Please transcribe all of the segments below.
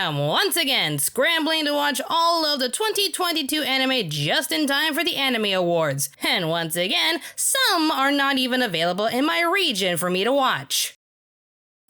am once again scrambling to watch all of the 2022 anime just in time for the Anime Awards. And once again, some are not even available in my region for me to watch.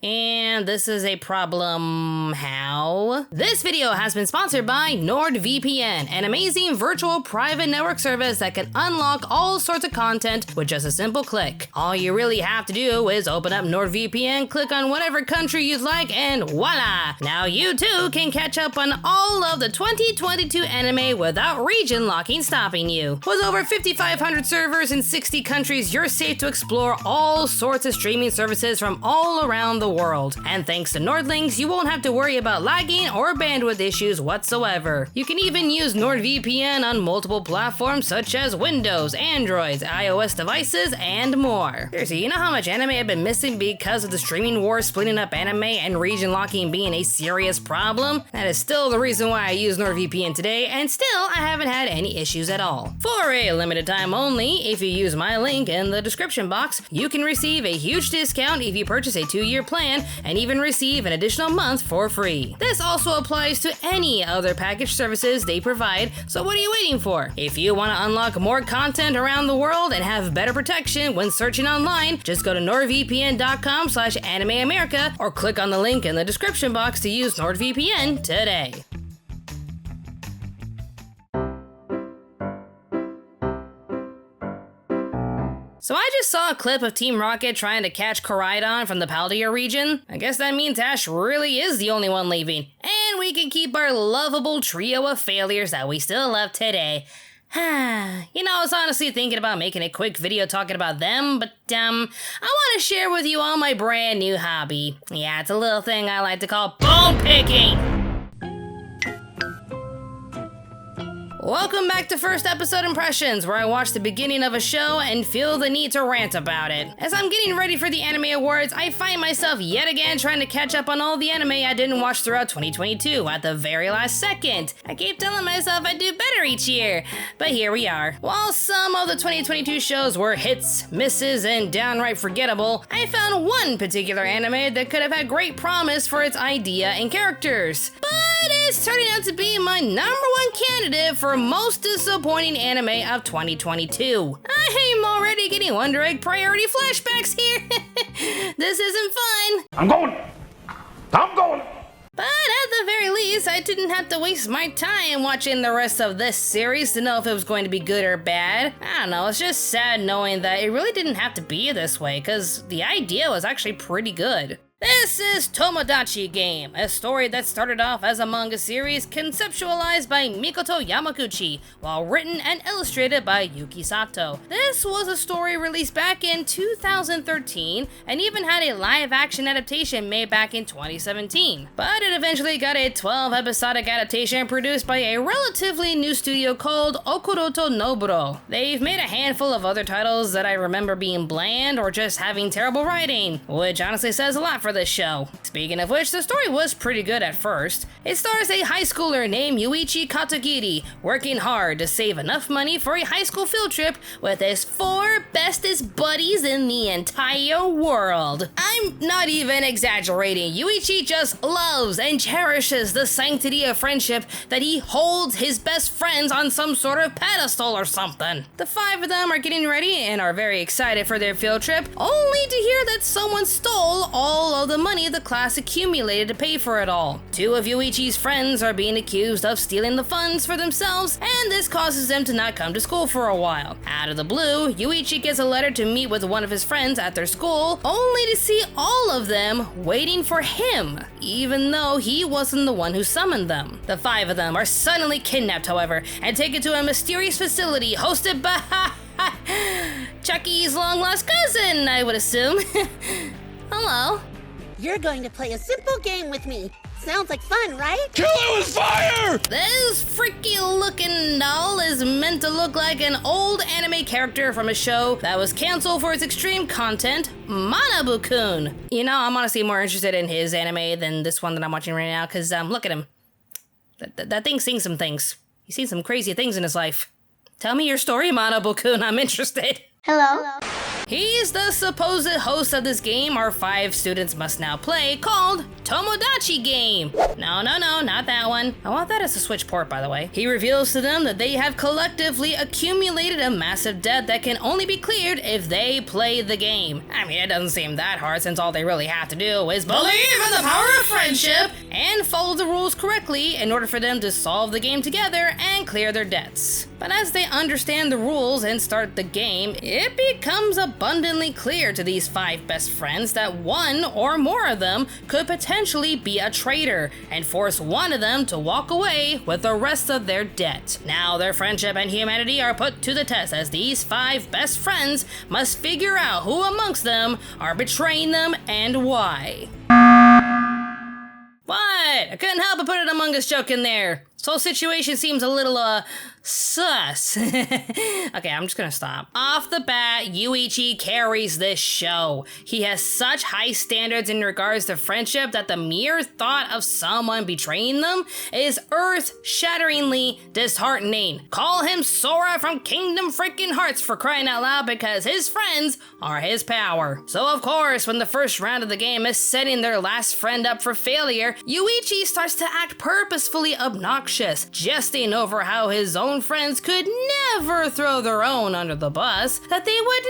And this is a problem. How? This video has been sponsored by NordVPN, an amazing virtual private network service that can unlock all sorts of content with just a simple click. All you really have to do is open up NordVPN, click on whatever country you'd like, and voila! Now you too can catch up on all of the 2022 anime without region locking stopping you. With over 5,500 servers in 60 countries, you're safe to explore all sorts of streaming services from all around the world. And thanks to Nordlinks, you won't have to worry about lagging or bandwidth issues whatsoever. You can even use NordVPN on multiple platforms such as Windows, Androids, iOS devices, and more. Seriously, you know how much anime I've been missing because of the streaming wars splitting up anime and region locking being a serious problem? That is still the reason why I use NordVPN today, and still I haven't had any issues at all. For a limited time only, if you use my link in the description box, you can receive a huge discount if you purchase a 2-year plan and even receive an additional month for free. This also applies to any other package services they provide, so what are you waiting for? If you want to unlock more content around the world and have better protection when searching online, just go to nordvpn.com/animeamerica or click on the link in the description box to use NordVPN today. So I just saw a clip of Team Rocket trying to catch Koraidon from the Paldea region. I guess that means Ash really is the only one leaving. And we can keep our lovable trio of failures that we still love today. You know, I was honestly thinking about making a quick video talking about them, but I want to share with you all my brand new hobby. Yeah, it's a little thing I like to call bone picking. Welcome back to First Episode Impressions, where I watch the beginning of a show and feel the need to rant about it. As I'm getting ready for the Anime Awards, I find myself yet again trying to catch up on all the anime I didn't watch throughout 2022 at the very last second. I keep telling myself I'd do better each year, but here we are. While some of the 2022 shows were hits, misses, and downright forgettable, I found one particular anime that could have had great promise for its idea and characters. But it's turning out to be my #1 candidate for most disappointing anime of 2022. I'm already getting Wonder Egg priority flashbacks here. This isn't fun. I'm going. But at the very least, I didn't have to waste my time watching the rest of this series to know if it was going to be good or bad. I don't know, it's just sad knowing that it really didn't have to be this way, because the idea was actually pretty good. This is Tomodachi Game, a story that started off as a manga series conceptualized by Mikoto Yamaguchi, while written and illustrated by Yuki Sato. This was a story released back in 2013, and even had a live-action adaptation made back in 2017. But it eventually got a 12-episodic adaptation produced by a relatively new studio called Okuroto Noburo. They've made a handful of other titles that I remember being bland or just having terrible writing, which honestly says a lot for this show. Speaking of which, the story was pretty good at first. It stars a high schooler named Yuichi Katagiri working hard to save enough money for a high school field trip with his 4 bestest buddies in the entire world. I'm not even exaggerating. Yuichi just loves and cherishes the sanctity of friendship that he holds his best friends on some sort of pedestal or something. The 5 of them are getting ready and are very excited for their field trip, only to hear that someone stole all of the money the class accumulated to pay for it all. 2 of Yuichi's friends are being accused of stealing the funds for themselves, and this causes them to not come to school for a while. Out of the blue, Yuichi gets a letter to meet with one of his friends at their school, only to see all of them waiting for him, even though he wasn't the one who summoned them. The 5 of them are suddenly kidnapped, however, and taken to a mysterious facility hosted by Chucky's long-lost cousin, I would assume. Hello. You're going to play a simple game with me. Sounds like fun, right? Kill it with fire! This freaky looking doll is meant to look like an old anime character from a show that was canceled for its extreme content, Manabu-kun. You know, I'm honestly more interested in his anime than this one that I'm watching right now, because look at him. That thing's seen some things. He's seen some crazy things in his life. Tell me your story, Manabu-kun, I'm interested. Hello? He's the supposed host of this game our 5 students must now play, called Tomodachi Game. No, not that one. I want that as a Switch port, by the way. He reveals to them that they have collectively accumulated a massive debt that can only be cleared if they play the game. I mean, it doesn't seem that hard since all they really have to do is believe in the power of friendship and follow the rules correctly in order for them to solve the game together and clear their debts. But as they understand the rules and start the game, it becomes abundantly clear to these 5 best friends that one or more of them could potentially be a traitor and force one of them to walk away with the rest of their debt. Now their friendship and humanity are put to the test as these 5 best friends must figure out who amongst them are betraying them and why. What? I couldn't help but put an Among Us joke in there. This whole situation seems a little, sus. Okay, I'm just gonna stop. Off the bat, Yuichi carries this show. He has such high standards in regards to friendship that the mere thought of someone betraying them is earth-shatteringly disheartening. Call him Sora from Kingdom Freaking Hearts for crying out loud, because his friends are his power. So of course, when the first round of the game is setting their last friend up for failure, Yuichi starts to act purposefully obnoxious, jesting over how his own friends could never throw their own under the bus, that they would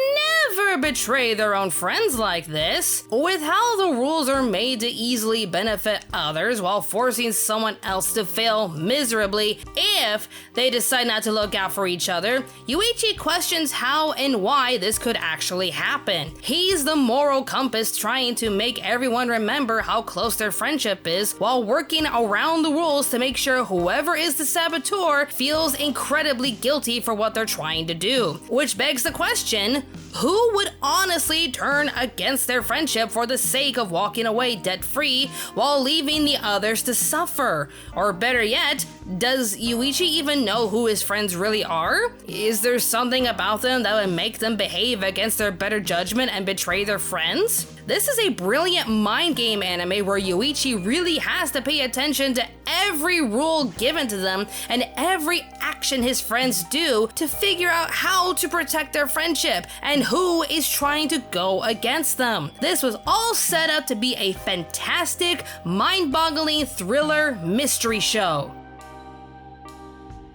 never betray their own friends like this. With how the rules are made to easily benefit others while forcing someone else to fail miserably if they decide not to look out for each other, Yuichi questions how and why this could actually happen. He's the moral compass trying to make everyone remember how close their friendship is while working around the rules to make sure whoever is the saboteur feels incredibly guilty for what they're trying to do. Which begs the question, who would honestly turn against their friendship for the sake of walking away debt-free while leaving the others to suffer? Or better yet, does Yuichi even know who his friends really are? Is there something about them that would make them behave against their better judgment and betray their friends? This is a brilliant mind game anime where Yuichi really has to pay attention to every rule given to them and every action his friends do to figure out how to protect their friendship and who is trying to go against them. This was all set up to be a fantastic, mind-boggling thriller mystery show.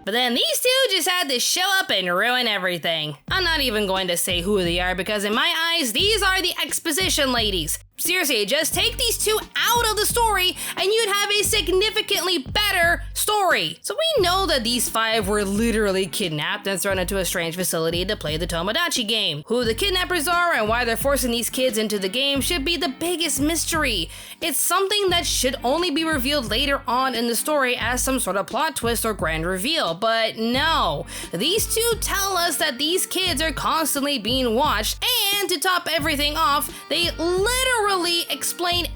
But then these two just had to show up and ruin everything. I'm not even going to say who they are because in my eyes, these are the exposition ladies. Seriously, just take these two out of the story and you'd have a significantly better story. So we know that these 5 were literally kidnapped and thrown into a strange facility to play the Tomodachi game. Who the kidnappers are and why they're forcing these kids into the game should be the biggest mystery. It's something that should only be revealed later on in the story as some sort of plot twist or grand reveal, but no. These two tell us that these kids are constantly being watched, and to top everything off, they literally explain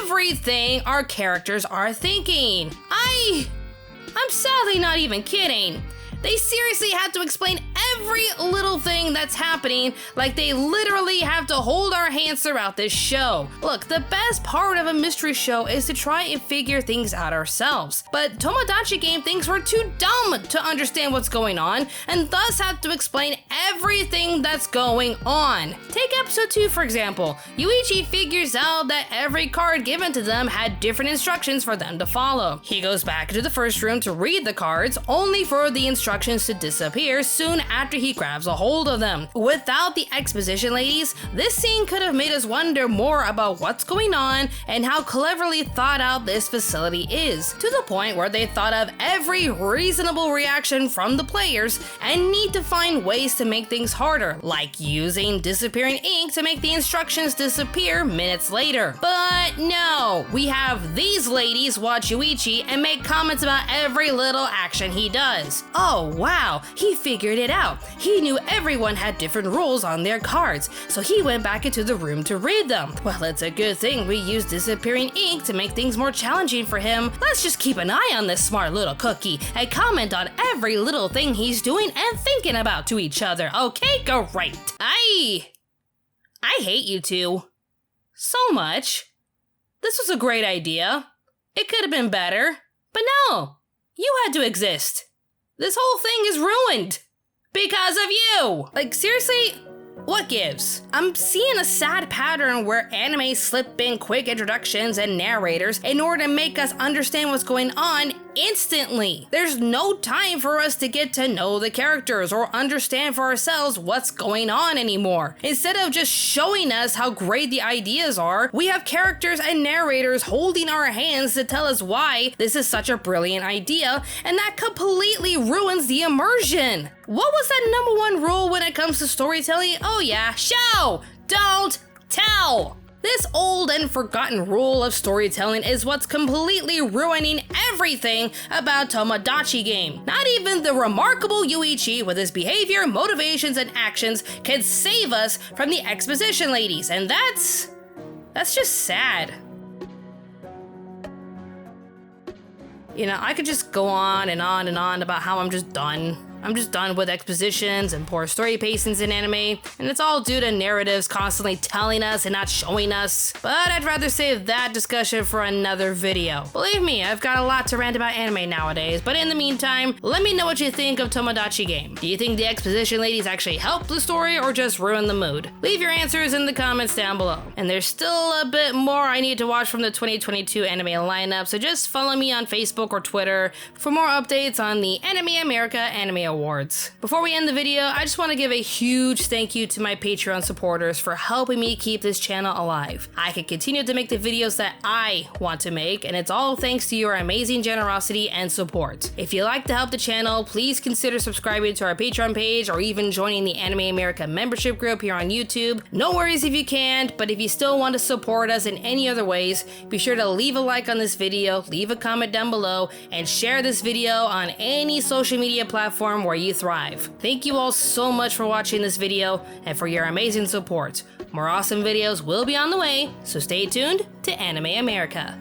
everything our characters are thinking. I'm sadly not even kidding. They seriously had to explain every little thing that's happening, like they literally have to hold our hands throughout this show. Look, the best part of a mystery show is to try and figure things out ourselves. But Tomodachi Game thinks we're too dumb to understand what's going on, and thus have to explain everything that's going on. Take episode 2 for example. Yuichi figures out that every card given to them had different instructions for them to follow. He goes back into the first room to read the cards, only for the instructions to disappear soon after he grabs a hold of them. Without the exposition ladies, this scene could have made us wonder more about what's going on and how cleverly thought out this facility is, to the point where they thought of every reasonable reaction from the players and need to find ways to make things harder, like using disappearing ink to make the instructions disappear minutes later. But no, we have these ladies watch Yuichi and make comments about every little action he does. Oh wow, he figured it out. He knew everyone had different rules on their cards, so he went back into the room to read them. Well, it's a good thing we used disappearing ink to make things more challenging for him. Let's just keep an eye on this smart little cookie and comment on every little thing he's doing and thinking about to each other. Okay, great. I hate you two so much. This was a great idea. It could have been better, but no, you had to exist. This whole thing is ruined because of you. Like, seriously, What gives? I'm seeing a sad pattern where anime slip in quick introductions and narrators in order to make us understand what's going on instantly. There's no time for us to get to know the characters or understand for ourselves what's going on anymore. Instead of just showing us how great the ideas are, we have characters and narrators holding our hands to tell us why this is such a brilliant idea, and that completely ruins the immersion. What was that #1 rule when it comes to storytelling? Oh yeah, show, don't tell. This old and forgotten rule of storytelling is what's completely ruining everything about Tomodachi Game. Not even the remarkable Yuichi with his behavior, motivations, and actions can save us from the exposition ladies, and that's just sad. You know, I could just go on and on and on about how I'm just done. I'm just done with expositions and poor story pacings in anime, and it's all due to narratives constantly telling us and not showing us. But I'd rather save that discussion for another video. Believe me, I've got a lot to rant about anime nowadays, but in the meantime, let me know what you think of Tomodachi Game. Do you think the exposition ladies actually help the story or just ruin the mood? Leave your answers in the comments down below. And there's still a bit more I need to watch from the 2022 anime lineup, so just follow me on Facebook or Twitter for more updates on the Anime America Anime Awards. Before we end the video, I just want to give a huge thank you to my Patreon supporters for helping me keep this channel alive. I can continue to make the videos that I want to make, and it's all thanks to your amazing generosity and support. If you'd like to help the channel, please consider subscribing to our Patreon page or even joining the Anime America membership group here on YouTube. No worries if you can't, but if you still want to support us in any other ways, be sure to leave a like on this video, leave a comment down below, and share this video on any social media platform where you thrive. Thank you all so much for watching this video and for your amazing support. More awesome videos will be on the way, so stay tuned to Anime America.